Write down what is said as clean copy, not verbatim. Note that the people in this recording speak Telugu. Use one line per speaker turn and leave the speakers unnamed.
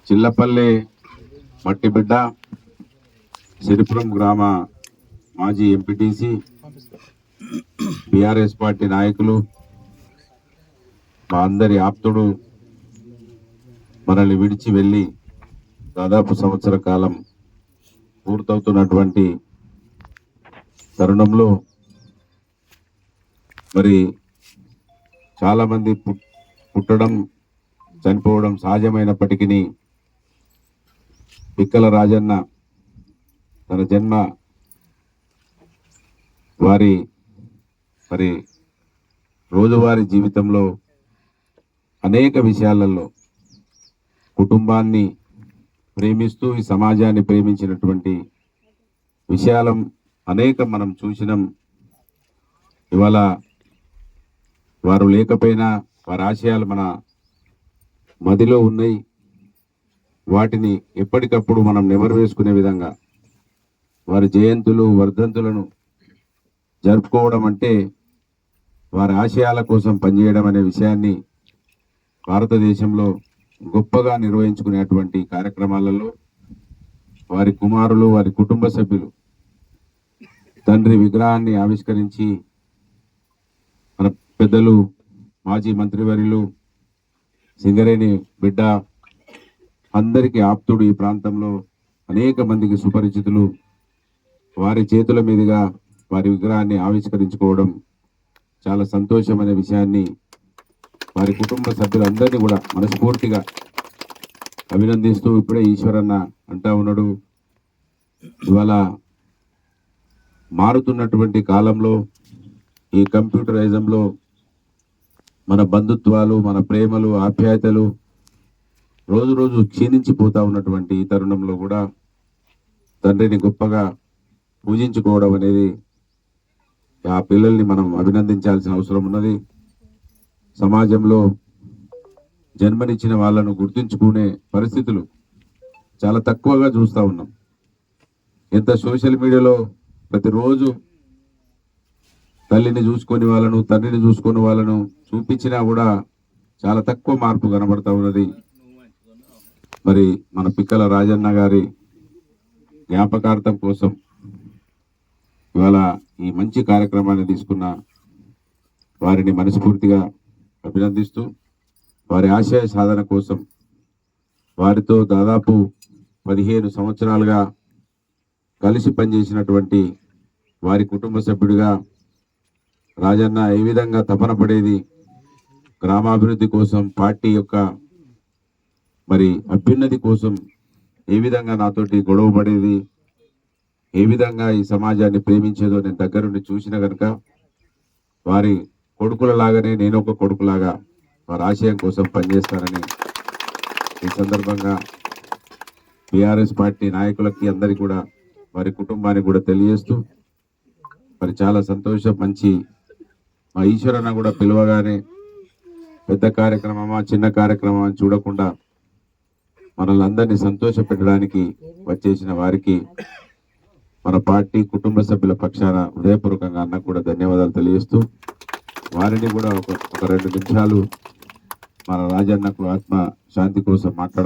చిల్లపల్లి మట్టిబిడ్డ సిరిపురం గ్రామ మాజీ ఎంపీటీసీ బీఆర్ఎస్ పార్టీ నాయకులు మా అందరి ఆప్తుడు మనల్ని విడిచి వెళ్ళి దాదాపు సంవత్సర కాలం పూర్తవుతున్నటువంటి తరుణంలో మరి చాలామంది పుట్టడం చనిపోవడం సహజమైనప్పటికీ పిక్కల రాజన్న తన జన్మ వారి మరి రోజువారీ జీవితంలో అనేక విషయాలలో కుటుంబాన్ని ప్రేమిస్తూ ఈ సమాజాన్ని ప్రేమించినటువంటి విషయాలం అనేక మనం చూసినాం. ఇవాళ వారు లేకపోయినా వారి ఆశయాలు మన మదిలో ఉన్నాయి. వాటిని ఎప్పటికప్పుడు మనం నెమరు వేసుకునే విధంగా వారి జయంతులు వర్ధంతులను జరుపుకోవడం అంటే వారి ఆశయాల కోసం పనిచేయడం అనే విషయాన్ని భారతదేశంలో గొప్పగా నిర్వహించుకునేటువంటి కార్యక్రమాలలో వారి కుమారులు వారి కుటుంబ సభ్యులు తండ్రి విగ్రహాన్ని ఆవిష్కరించి మన పెద్దలు మాజీ మంత్రివర్యులు సింగరేణి బిడ్డ అందరికీ ఆప్తుడు ఈ ప్రాంతంలో అనేక మందికి సుపరిచితులు వారి చేతుల మీదుగా వారి విగ్రహాన్ని ఆవిష్కరించుకోవడం చాలా సంతోషమైన విషయాన్ని వారి కుటుంబ సభ్యులందరినీ కూడా మనస్ఫూర్తిగా అభినందిస్తూ ఇప్పుడే ఈశ్వరన్న అంటా ఉన్నాడు, ఇవాళ మారుతున్నటువంటి కాలంలో ఈ కంప్యూటరైజంలో మన బంధుత్వాలు మన ప్రేమలు ఆప్యాయతలు రోజు రోజు క్షీణించిపోతా ఉన్నటువంటి ఈ తరుణంలో కూడా తండ్రిని గొప్పగా పూజించుకోవడం అనేది ఆ పిల్లల్ని మనం అభినందించాల్సిన అవసరం ఉన్నది. సమాజంలో జన్మనిచ్చిన వాళ్ళను గుర్తుంచుకునే పరిస్థితులు చాలా తక్కువగా చూస్తూ ఉన్నాం. ఎంత సోషల్ మీడియాలో ప్రతిరోజు తల్లిని చూసుకొని వాళ్ళను తండ్రిని చూసుకొని వాళ్ళను చూపించినా కూడా చాలా తక్కువ మార్పు కనబడతా ఉన్నది. మరి మన పిక్కల రాజన్న గారి జ్ఞాపకార్థం కోసం ఇవాళ ఈ మంచి కార్యక్రమాన్ని తీసుకున్న వారిని మనస్ఫూర్తిగా అభినందిస్తూ వారి ఆశయ సాధన కోసం వారితో దాదాపు 15 సంవత్సరాలుగా కలిసి పనిచేసినటువంటి వారి కుటుంబ సభ్యుడిగా రాజన్న ఏ విధంగా తపన పడేది గ్రామాభివృద్ధి కోసం పార్టీ యొక్క మరి అభ్యున్నతి కోసం ఏ విధంగా నాతోటి గొడవ పడేది ఏ విధంగా ఈ సమాజాన్ని ప్రేమించేదో నేను దగ్గరుండి చూసిన కనుక వారి కొడుకులలాగానే నేను ఒక కొడుకులాగా వారి ఆశయం కోసం పనిచేస్తానని ఈ సందర్భంగా బీఆర్ఎస్ పార్టీ నాయకులకి అందరికీ కూడా వారి కుటుంబానికి కూడా తెలియజేస్తూ మరి చాలా సంతోషం. మంచి మా ఈశ్వరన్న కూడా పిలవగానే పెద్ద కార్యక్రమమా చిన్న కార్యక్రమం అని చూడకుండా మనల్ని అందరినీ సంతోష పెట్టడానికి వచ్చేసిన వారికి మన పార్టీ కుటుంబ సభ్యుల పక్షాన హృదయపూర్వకంగా అన్న కూడా ధన్యవాదాలు తెలియజేస్తూ వారిని కూడా ఒక 2 నిమిషాలు మన రాజన్నకు ఆత్మ శాంతి కోసం మాట్లాడాలి.